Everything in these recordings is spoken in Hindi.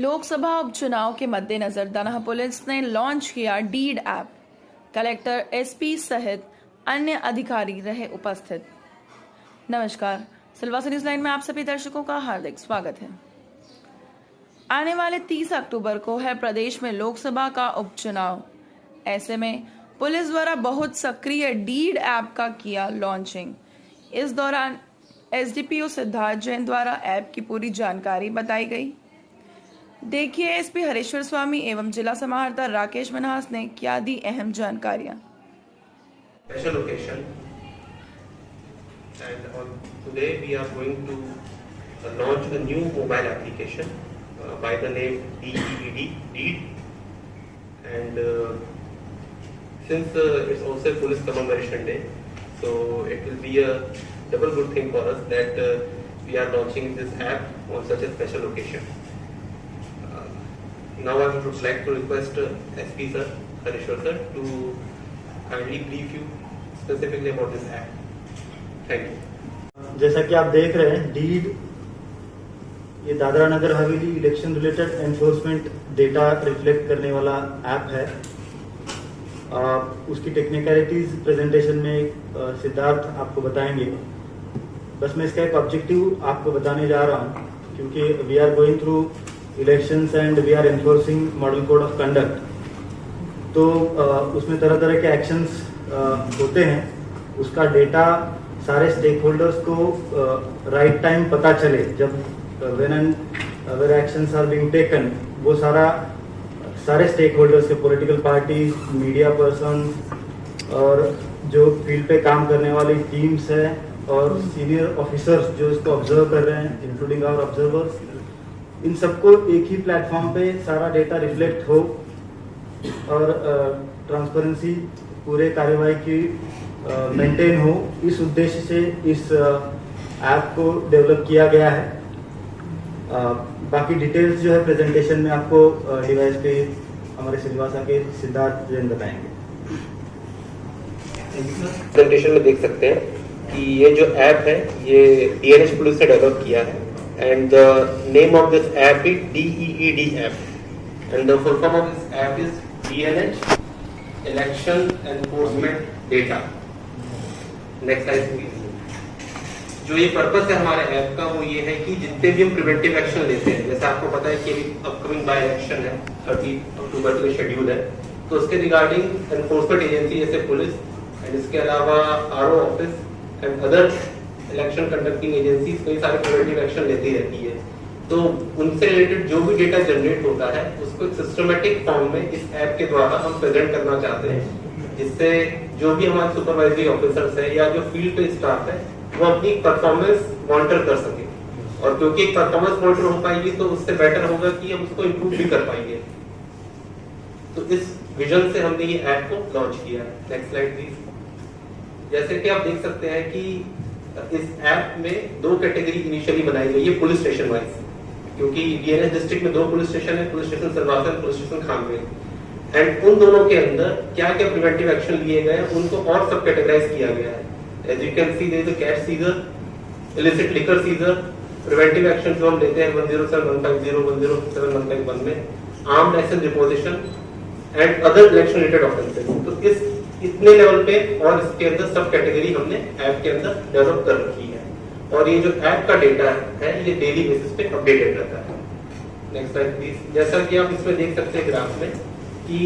लोकसभा उपचुनाव के मद्देनजर दनहा पुलिस ने लॉन्च किया डीड ऐप। कलेक्टर एसपी सहित अन्य अधिकारी रहे उपस्थित। नमस्कार, सिलवासा न्यूज लाइन में आप सभी दर्शकों का हार्दिक स्वागत है। आने वाले 30 अक्टूबर को है प्रदेश में लोकसभा का उपचुनाव। ऐसे में पुलिस द्वारा बहुत सक्रिय डीड ऐप का किया लॉन्चिंग। इस दौरान एसडीपीओ सिद्धार्थ जैन द्वारा ऐप की पूरी जानकारी बताई गई। देखिए एसपी हरेश्वर स्वामी एवं जिला समाहर्ता राकेश मनहास ने क्या दी अहम जानकारियां। Special occasion, and on today we are going to launch a new mobile application by the name DEED, and since it's also Police Commemoration Day, so it will be a double good thing for us that we are launching this app on such a special occasion. Now I would like to request SP sir, Harishwar sir, to kindly brief you specifically about this app. Thank you. जैसा कि आप देख रहे हैं, डीड ये Dadra Nagar Haveli election related enforcement data reflect करने वाला ऐप है। उसकी टेक्निकलिटीज प्रेजेंटेशन में सिद्धार्थ आपको बताएंगे। बस मैं इसका एक ऑब्जेक्टिव आपको बताने जा रहा हूं, क्योंकि we are going through elections and we are enforcing model code of conduct. तो उसमें तरह तरह के एक्शंस होते हैं। उसका डेटा सारे स्टेक होल्डर्स को राइट टाइम पता चले, जब when and where actions are being taken, वो सारे स्टेक होल्डर्स के पॉलिटिकल पार्टीज, मीडिया पर्सन और जो फील्ड पे काम करने वाली टीम्स है और सीनियर ऑफिसर्स जो इसको ऑब्जर्व कर रहे हैं, इंक्लूडिंग आवर ऑब्जर्वर्स, इन सबको एक ही प्लेटफॉर्म पे सारा डेटा रिफ्लेक्ट हो और ट्रांसपेरेंसी पूरे कार्यवाही की मेंटेन हो। इस उद्देश्य से इस ऐप को डेवलप किया गया है। बाकी डिटेल्स जो है प्रेजेंटेशन में आपको डिवाइस पे हमारे सिलवासा के सिद्धार्थ जैन बताएंगे। प्रेजेंटेशन में देख सकते हैं कि ये जो ऐप है ये डीएनएच पुलिस ने डेवलप किया है, and the name of this app is DEED app, and the full form of this app is DNH Election Enforcement Data. Next slide please. जो ये पर्पस है हमारे ऐप का वो ये है कि जितने भी हम प्रिवेंटिव एक्शन लेते हैं, जैसे आपको पता है कि अपकमिंग बाय इलेक्शन है, 30 अक्टूबर के शेड्यूल है, तो उसके रिगार्डिंग एनफोर्समेंट एजेंसी जैसे पुलिस एंड इसके अलावा RO office and other election conducting agencies कई सारे प्रिवेंटिव एक्शन लेती रहती है। तो उनसे रिलेटेड जो भी डेटा जनरेट होता है उसको एक सिस्टमेटिक फॉर्म में इस ऐप के द्वारा हम प्रेजेंट करना चाहते हैं, जिससे जो भी हमारे सुपरवाइजरी ऑफिसर्स है या जो फील्ड पे स्टाफ है वो अपनी परफॉर्मेंस मॉनिटर कर सके। और क्योंकि एक परफॉर्मेंस मॉनिटर हो पाएगी तो उससे बेटर होगा कि हम उसको इम्प्रूव भी कर पाएंगे। तो इस विजन से हमने ये ऐप को लॉन्च किया है। Next slide please. जैसे कि आप देख सकते हैं कि इस ऐप में दो कैटेगरी इनिशियली बनाई गई है पुलिस स्टेशन वाइज, क्योंकि डीएनएच डिस्ट्रिक्ट में दो पुलिस स्टेशन है, police station Silvassa, police station Khanpur, and उन दोनों के अंदर क्या क्या प्रिवेंटिव एक्शन लिए गए हैं उनको और सब कैटेगराइज किया गया है। As you can see there is a cash seizure, illicit liquor seizure, preventive action जो हम लेते हैं 107, 150, 107, 151 में, armed licence deposition and other election related offences. तो इस इतने लेवल पे और इसके अंदर सब कैटेगरी हमने ऐप के अंदर डेवलप कर रखी है, और ये जो ऐप का डेटा है ये डेली बेसिस पे अपडेटेड रहता है। Next slide please. जैसा कि आप इसमें देख सकते हैं ग्राफ में कि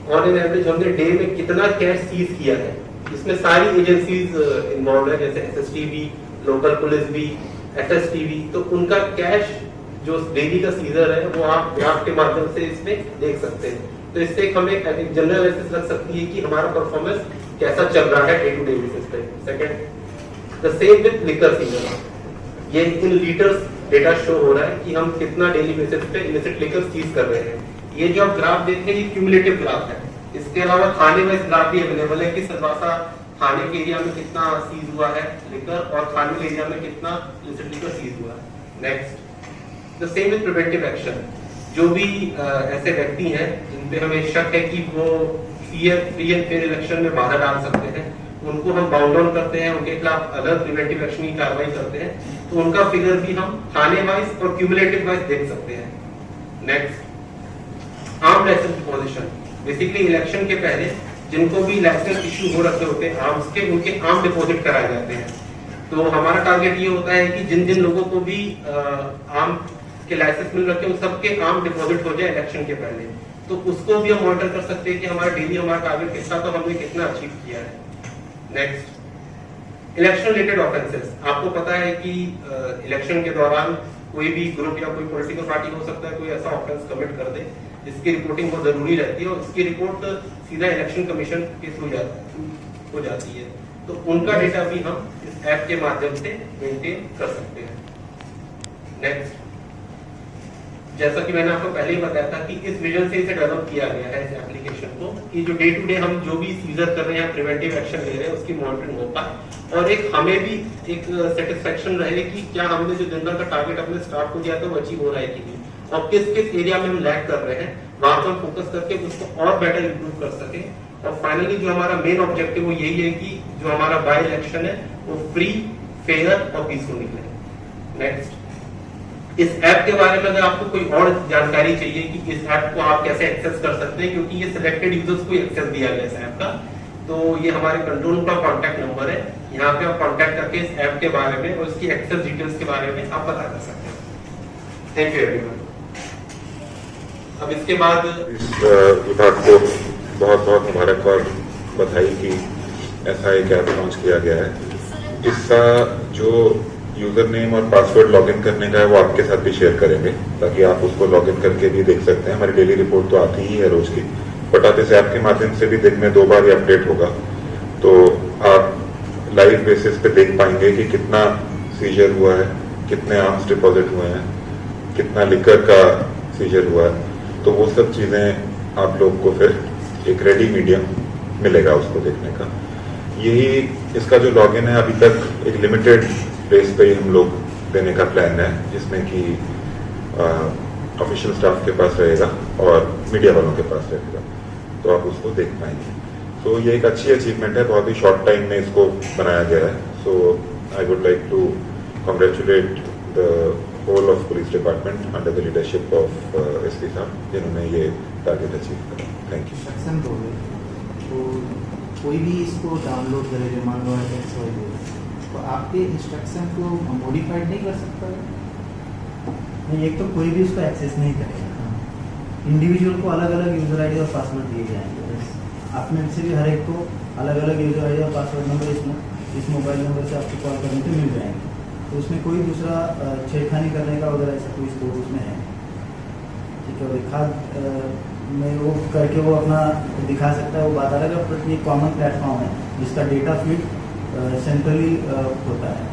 ऑन एन एवरेज हमने डे में कितना कैश सीज किया है। इसमें सारी एजेंसीज इन्वॉल्व है, जैसे एसएसटीबी, लोकल पुलिस भी, एसएसटीबी। तो उनका कैश जो डेली का सीजर है वो आप ग्राफ के माध्यम से इसमें देख सकते हैं। तो इससे हमें एक जनरल एनालिसिस लग सकती है कि हमारा परफॉर्मेंस कैसा चल रहा है डे टू डे बेसिस पे। Second, the same with liquor seizure, ये इन लीटर्स डेटा शो हो रहा है कि हम कितना डेली बेसिस पे इलिसिट लिकर सीज कर रहे हैं। ये जो आप ग्राफ देख रहे हैं ये क्यूमुलेटिव ग्राफ है। इसके अलावा थाने वाइज ग्राफ भी अवेलेबल है कि सिलवासा थाने के एरिया में कितना सीज हुआ है लिकर और खानपुर एरिया में कितना इलिसिट लिकर सीज हुआ है। Next, the same with preventive action. जो भी ऐसे व्यक्ति हैं जिन पे हमें शक है कि वो फ्री एंड फेयर इलेक्शन में बाधा डाल सकते हैं, उनको हम बाउंड डाउन करते हैं, उनके खिलाफ अलग प्रिवेंटिव एक्शन की कार्रवाई करते हैं। तो उनका फिगर भी हम थाने वाइज और क्यूमुलेटिव वाइज देख सकते हैं। Next, arm licence deposition. Basically election के पहले जिनको भी लाइसेंस इश्यू हो रखे होते हैं आर्म्स के, उनके आर्म डिपॉजिट कराए जाते हैं। तो हमारा टारगेट ये होता है कि जिन जिन लोगों को भी आर्म के लाइसेंस मिल रखे हैं उन सबके आर्म डिपॉजिट हो जाए इलेक्शन के पहले। तो उसको भी हम मॉनिटर कर सकते हैं कि हमारा डेली हमारा टारगेट कितना, तो हमने कितना अचीव किया है। Next, election related offences. आपको पता है कि इलेक्शन के दौरान कोई भी ग्रुप या कोई पॉलिटिकल पार्टी हो सकता है कोई ऐसा ऑफेंस कमिट कर दे जिसकी रिपोर्टिंग बहुत जरूरी रहती है और इसकी रिपोर्ट सीधा इलेक्शन कमीशन के थ्रू हो जाती है। तो उनका डेटा भी हम इस ऐप के माध्यम से मेंटेन कर सकते हैं। नेक्स्ट, जैसा कि मैंने आपको पहले ही बताया था कि इस विजन से इसे डेवलप किया गया है इस एप्लीकेशन को, कि जो डे टू डे हम जो भी सीजर कर रहे हैं, प्रिवेंटिव एक्शन ले रहे हैं, उसकी मॉनिटरिंग हो पाए और एक हमें भी एक सेटिस्फेक्शन रहे कि क्या हमने जो दिन भर का टारगेट अपने स्टाफ को दिया था वो अचीव हो रहा है कि नहीं, और किस किस एरिया में हम लैग कर रहे हैं, वहां पर हम फोकस करके उसको और बेटर इंप्रूव कर सके। और फाइनली जो हमारा मेन ऑब्जेक्टिव वो यही है कि जो हमारा बाय इलेक्शन है वो फ्री, फेयर और पीसफुल निकले। नेक्स्ट, इस ऐप के बारे में अगर आपको कोई और जानकारी चाहिए कि इस ऐप को आप कैसे एक्सेस कर सकते हैं, क्योंकि ये सिलेक्टेड यूजर्स को एक्सेस दिया गया इस ऐप का, तो ये हमारे कंट्रोल रूम का कॉन्टैक्ट नंबर है। यहाँ पे आप कॉन्टैक्ट करके इस ऐप के बारे में और इसकी एक्सेस डिटेल्स के बारे में आप पता कर सकते हैं। Thank you everyone. अब इसके बाद इस विभाग को बहुत बहुत मुबारकबाद, बधाई कि ऐसा एक ऐप लॉन्च किया गया है। इसका जो यूजर नेम और पासवर्ड लॉगिन करने का है वो आपके साथ भी शेयर करेंगे ताकि आप उसको लॉगिन करके भी देख सकते हैं। हमारी डेली रिपोर्ट तो आती ही है रोज की, बट आप इस ऐप के माध्यम से भी दिन में 2 बार ये अपडेट होगा, तो आप लाइव बेसिस पे देख पाएंगे कि कितना सीजर हुआ है, कितने आर्म्स डिपॉजिट हुए हैं, कितना लिकर का सीजर हुआ है। तो वो सब चीजें आप लोग को फिर एक रेडी मीडियम मिलेगा उसको देखने का। यही इसका जो लॉगिन है अभी तक एक लिमिटेड बेस पे ही हम लोग देने का प्लान है, जिसमें कि ऑफिशियल स्टाफ के पास रहेगा और मीडिया वालों के पास रहेगा, तो आप उसको देख पाएंगे। तो ये एक अच्छी अचीवमेंट है, बहुत ही शॉर्ट टाइम में इसको बनाया गया है। So I would like to congratulate the whole of police department under the leadership of SP साहब, जिन्होंने ये टारगेट अचीव करा। Thank you. सक्सेस हो गए तो कोई भी इसको डाउनलोड करे, जो मान लो तो आपके इंस्ट्रक्शन को मॉडिफाइड नहीं कर सकता है? नहीं, एक तो कोई भी उसको एक्सेस नहीं करेगा। इंडिविजुअल को अलग अलग यूजर आईडी और पासवर्ड दिए जाएंगे। आप में से भी हर एक को अलग अलग यूजर आईडी और पासवर्ड नंबर इस मोबाइल नंबर से आपको कॉल करने पे मिल जाएंगे। तो उसमें कोई दूसरा छेड़खानी करने का वगैरह ऐसा कोई स्कोप उसमें है, ठीक है। खाद में वो करके वो अपना दिखा सकता है, वो बात अलग है। बट ये कॉमन प्लेटफॉर्म है जिसका डेटा फीड सेंट्रली होता है,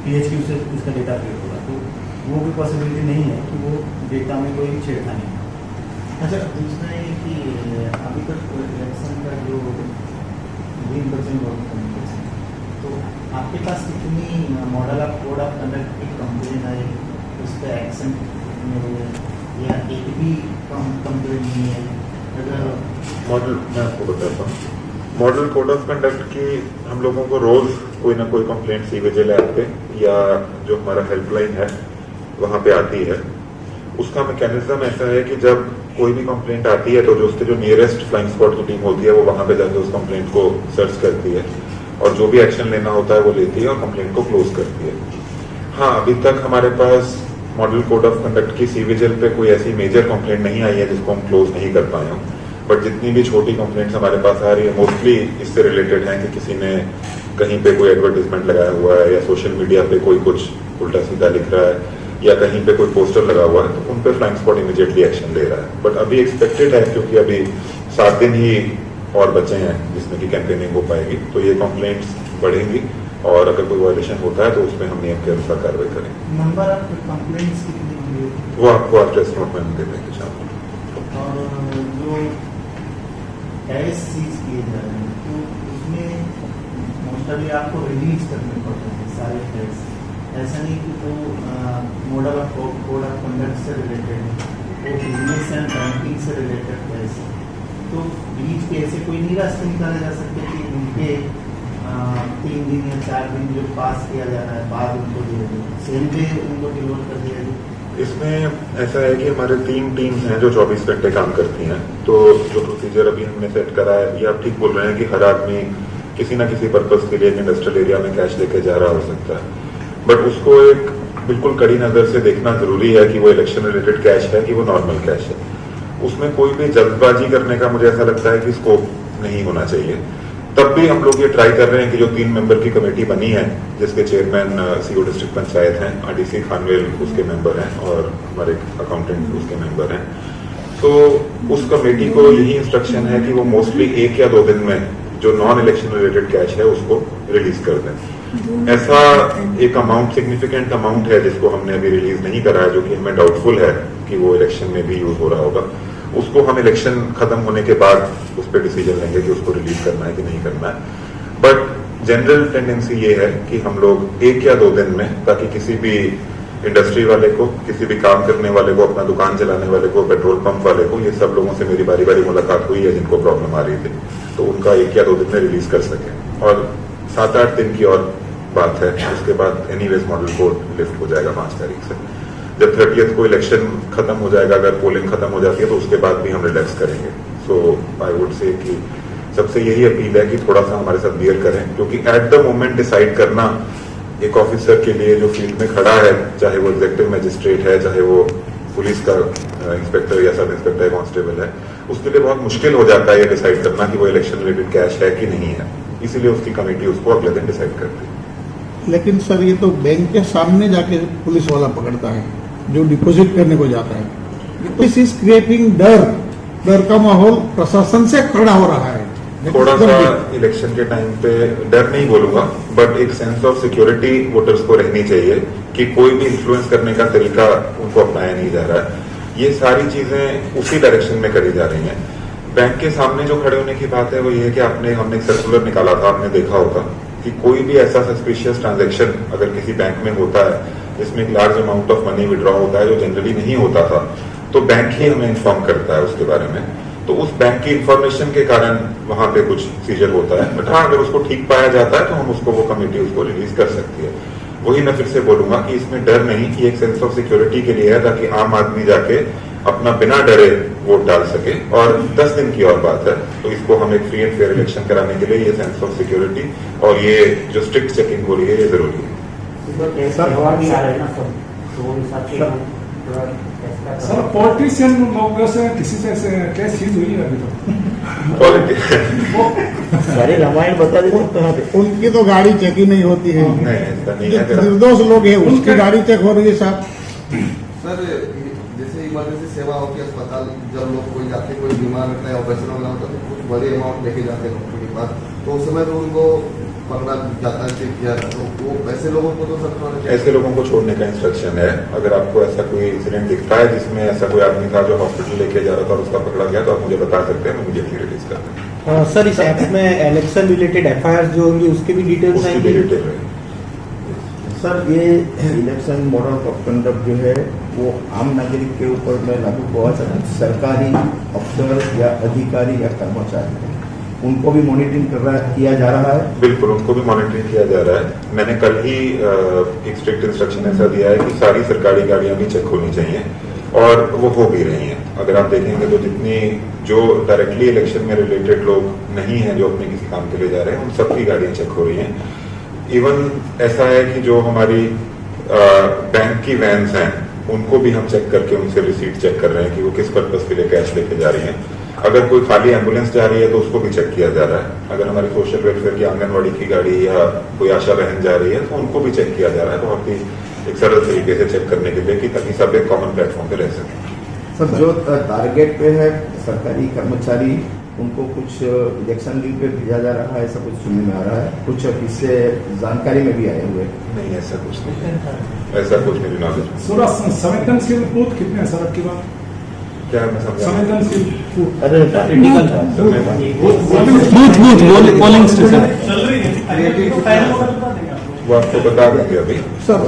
PHQ से इसका डेटा फीड होगा, तो वो भी पॉसिबिलिटी नहीं है कि वो डेटा में कोई छेड़खानी है। अच्छा, दूसरा ये कि अभी तक इलेक्शन का जो दिन बचे तो आपके पास कितनी model of code of conduct की कंप्लेन है, उस पर एक्शन या एक भी कंप्लेन नहीं है? अगर मॉडल मैं आपको बताता हूँ, मॉडल कोड ऑफ कंडक्ट की हम लोगों को रोज कोई ना कोई कंप्लेंट सीविजिल ऐप पे या जो हमारा हेल्पलाइन है वहाँ पे आती है। उसका मैकेनिज्म ऐसा है कि जब कोई भी कंप्लेंट आती है तो जो उसके जो नियरेस्ट फ्लाइंग स्पॉट की टीम होती है वो वहाँ पे जाकर उस कंप्लेंट को सर्च करती है और जो भी एक्शन लेना होता है वो लेती है और कंप्लेंट को क्लोज करती है। हाँ, अभी तक हमारे पास मॉडल कोड ऑफ कंडक्ट की सीविजिल पे कोई ऐसी मेजर कंप्लेंट नहीं आई है जिसको हम क्लोज नहीं कर पाए हों, बट जितनी भी छोटी कंप्लेंट्स हमारे पास आ रही है मोस्टली इससे रिलेटेड हैं कि किसी ने कहीं पे कोई एडवर्टाइजमेंट लगाया हुआ है या सोशल मीडिया पे कोई कुछ उल्टा सीधा लिख रहा है या कहीं पे कोई पोस्टर लगा हुआ है, तो उन पे फ्लाइंग स्पॉट इमीडिएटली एक्शन ले रहा है। बट अभी एक्सपेक्टेड है क्योंकि अभी 7 दिन ही और बचे हैं जिसमें कि कैंपेनिंग हो पाएगी, तो ये कंप्लेंट्स बढ़ेंगी और अगर कोई वायलेशन होता है तो उसमें हम नियम के अनुसार कार्रवाई करेंगे। नंबर ऑफ कंप्लेंट्स कितनी होंगी वो आपको आप टेस्ट नोट में दे देंगे शाम को। और जो कैश सीज किए जा रहे हैं तो उसमें मोस्टली आपको रिलीज करने पड़ते हैं सारे कैश, ऐसा नहीं कि वो model of code of conduct से रिलेटेड है, वो बिजनेस एंड बैंकिंग से रिलेटेड कैश। तो बीच के ऐसे कोई नहीं रास्ते निकाले जा सकते कि उनके 3 दिन या 4 दिन जो पास किया जा रहा है बाद उनको दे दे, सेम डे उनको डिलीवर कर दिया जाए, इसमें ऐसा है कि हमारे 3 टीम्स हैं जो 24 घंटे काम करती हैं। तो जो प्रोसीजर अभी हमने सेट करा है, ये आप ठीक बोल रहे हैं कि हर आदमी किसी ना किसी पर्पस के लिए इंडस्ट्रियल एरिया में कैश लेके जा रहा हो सकता है, बट उसको एक बिल्कुल कड़ी नजर से देखना जरूरी है कि वो इलेक्शन रिलेटेड कैश है कि वो नॉर्मल कैश है। उसमें कोई भी जल्दबाजी करने का मुझे ऐसा लगता है कि स्कोप नहीं होना चाहिए। तब भी हम लोग ये ट्राई कर रहे हैं कि जो 3 मेंबर की कमेटी बनी है, जिसके चेयरमैन सीओ डिस्ट्रिक्ट पंचायत हैं, आरडीसी खानवेल उसके मेंबर हैं और हमारे अकाउंटेंट उसके मेंबर हैं, तो उस कमेटी को यही इंस्ट्रक्शन है कि वो मोस्टली 1 या 2 दिन में जो नॉन इलेक्शन रिलेटेड कैश है उसको रिलीज कर दें। ऐसा एक अमाउंट, सिग्निफिकेंट अमाउंट है जिसको हमने अभी रिलीज नहीं करा है, जो कि हमें डाउटफुल है कि वो इलेक्शन में भी यूज हो रहा होगा। उसको हम इलेक्शन खत्म होने के बाद उस पर डिसीजन लेंगे कि उसको रिलीज करना है कि नहीं करना है। बट जनरल टेंडेंसी ये है कि हम लोग 1 या 2 दिन में, ताकि किसी भी इंडस्ट्री वाले को, किसी भी काम करने वाले को, अपना दुकान चलाने वाले को, पेट्रोल पंप वाले को, ये सब लोगों से मेरी बारी बारी मुलाकात हुई है जिनको प्रॉब्लम आ रही थी, तो उनका 1 या 2 दिन में रिलीज कर सके। और 7-8 दिन की और बात है, उसके बाद एनीवेज मॉडल कोड लिफ्ट हो जाएगा 5 तारीख से। जब 30th को इलेक्शन खत्म हो जाएगा, अगर पोलिंग खत्म हो जाती है तो उसके बाद भी हम रिलैक्स करेंगे। सो आई वुड से कि सबसे यही अपील है कि थोड़ा सा हमारे साथ बियर करें, क्योंकि एट द मोमेंट डिसाइड करना एक ऑफिसर के लिए जो फील्ड में खड़ा है, चाहे वो एग्जीक्यूटिव मजिस्ट्रेट है, चाहे वो पुलिस का इंस्पेक्टर या सब इंस्पेक्टर कांस्टेबल है, उसके लिए बहुत मुश्किल हो जाता है ये डिसाइड करना कि वो इलेक्शन रिलेटेड कैश है कि नहीं है। इसीलिए उसकी कमेटी उसको अगले दिन डिसाइड करती है। लेकिन सर, ये तो बैंक के सामने जाके पुलिस वाला पकड़ता है जो डिपॉजिट करने को जाता है। दिस इज क्रिएटिंग डर का माहौल प्रशासन से खड़ा हो रहा है। थोड़ा सा इलेक्शन के टाइम पे डर नहीं बोलूंगा, बट एक सेंस ऑफ सिक्योरिटी वोटर्स को रहनी चाहिए कि कोई भी इन्फ्लुएंस करने का तरीका उनको अपनाया नहीं जा रहा है। ये सारी चीजें उसी डायरेक्शन में करी जा रही हैं। बैंक के सामने जो खड़े होने की बात है वो ये है कि हमने एक सर्कुलर निकाला था, आपने देखा होगा कि कोई भी ऐसा सस्पिशियस ट्रांजैक्शन अगर किसी बैंक में होता है जिसमें एक large amount of money withdraw होता है, जो जनरली नहीं होता था, तो बैंक ही हमें इन्फॉर्म करता है उसके बारे में। तो उस बैंक की इंफॉर्मेशन के कारण वहां पे कुछ सीजर होता है। बट हाँ, अगर उसको ठीक पाया जाता है तो हम उसको, वो कमेटी उसको रिलीज कर सकती है। वही मैं फिर से बोलूंगा कि इसमें डर नहीं, कि एक सेंस ऑफ सिक्योरिटी के लिए है, ताकि आम आदमी जाके अपना बिना डरे वोट डाल सके। और 10 दिन की और बात है, तो इसको हम एक फ्री एंड फेयर इलेक्शन कराने के लिए ये सेंस ऑफ सिक्योरिटी और ये जो स्ट्रिक्ट चेकिंग हो रही है, ये जरूरी है। सर, पॉलिटिशियन लोगों से किसी से क्या चीज हुई है अभी तो? सारे रामायण बता देते। उनकी तो गाड़ी चेक ही नहीं होती है। ऐसा नहीं है। निर्दोष लोग हैं, उसकी गाड़ी चेक हो रही है साहब। सर, जैसे इमरजेंसी सेवा होती है अस्पताल, जब लोग कोई जाते, कोई बीमार रहता है, ऑपरेशन वगैरह होता है, तो कुछ बड़े अमाउंट लेके जाते हैं डॉक्टर के पास, तो उस समय तो उनको पकड़ा जाता है, चेक किया जाता है। तो वो ऐसे लोगों को तो सर, ऐसे लोगों को छोड़ने का इंस्ट्रक्शन है। अगर आपको ऐसा कोई इंसिडेंट दिखता है जिसमें ऐसा कोई आदमी था जो हॉस्पिटल लेके जा रहा था और उसका पकड़ा गया, तो आप मुझे बता सकते हैं, मैं इमीडिएटली रिलीज कर दूंगा। सर, इस ऐप में इलेक्शन रिलेटेड एफआईआर जो होंगी उसके भी डिटेल्स उसकी आएंगे? भी डिटेल है। सर, ये इलेक्शन मॉडल ऑफ कंडक्ट जो है वो आम नागरिक के ऊपर में लागू हुआ है। सरकारी अफसर या अधिकारी या कर्मचारी, उनको भी मॉनिटरिंग किया जा रहा है? बिल्कुल, उनको भी मॉनिटरिंग किया जा रहा है। मैंने कल ही एक स्ट्रिक्ट इंस्ट्रक्शन ऐसा दिया है कि सारी सरकारी गाड़ियां भी चेक होनी चाहिए, और वो हो भी रही हैं। अगर आप देखेंगे तो जितनी जो डायरेक्टली इलेक्शन में रिलेटेड लोग नहीं हैं, जो अपने किसी काम के लिए जा रहे हैं, उन सबकी गाड़ियां चेक हो रही हैं। इवन ऐसा है कि जो हमारी बैंक की वैन्स हैं, उनको भी हम चेक करके उनसे रिसीट चेक कर रहे हैं कि वो किस पर्पज के लिए कैश लेके जा रही हैं। अगर कोई खाली एम्बुलेंस जा रही है तो उसको भी चेक किया जा रहा है। अगर हमारी सोशल वेलफेयर की आंगनवाड़ी की गाड़ी या कोई आशा बहन जा रही है तो उनको भी चेक किया जा रहा है, बहुत ही एक सरल तरीके से चेक करने के लिए, कि ताकि सब एक कॉमन प्लेटफॉर्म पे रह सके। सर, जो टारगेट पे है सरकारी कर्मचारी, उनको कुछ इलेक्शन लीव पे भेजा जा रहा है, ऐसा कुछ सुनने में आ रहा है? कुछ इससे जानकारी में भी आए हुए? नहीं, ऐसा कुछ नहीं है, ऐसा कुछ मेरी नॉलेज में। सर, संवेदनशील बूथ कितने हैं सर आपकी बात? क्या मैं समझा? संवेदनशील बूथ, अरे क्रिटिकल था। बूथ पोलिंग स्टेशन वो आपको बता देंगे अभी। सर,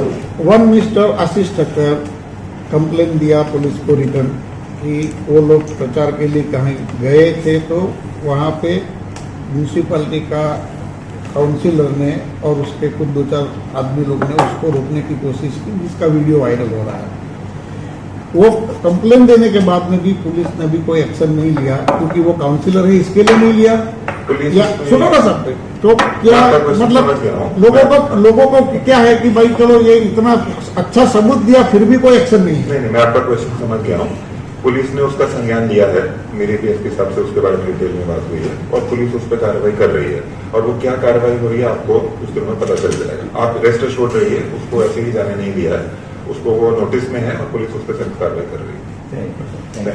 वन मिस्टर आशीष ठक्कर कंप्लेन दिया पुलिस को रिटर्न कि वो लोग प्रचार के लिए कहीं गए थे, तो वहाँ पे म्यूनसिपैलिटी का काउंसिलर ने और उसके कुछ 2-4 आदमी लोग ने उसको रोकने की कोशिश की, जिसका वीडियो वायरल हो रहा है। वो कंप्लेन देने के बाद में भी पुलिस ने भी कोई एक्शन नहीं लिया, क्योंकि वो काउंसिलर है इसके लिए नहीं लिया। पुलिस या सुनो ना सर, तो क्या मतलब लोगों को क्या है कि भाई चलो ये इतना अच्छा सबूत दिया फिर भी कोई एक्शन नहीं है। नहीं, मैं आपका क्वेश्चन समझ गया हूँ। पुलिस ने उसका संज्ञान लिया है, मेरे डीएसपी साहब से उसके बारे में डिटेल में बात हुई है और पुलिस उस पर कार्रवाई कर रही है, और वो क्या कार्रवाई हो रही है आपको कुछ दिनों में पता चल जाएगा। आप रेस्ट एश्योर्ड रहिए, उसको ऐसे ही जाने नहीं दिया है, उसको वो नोटिस में है और पुलिस उस पर सख्त कार्रवाई कर रही है। Thank you.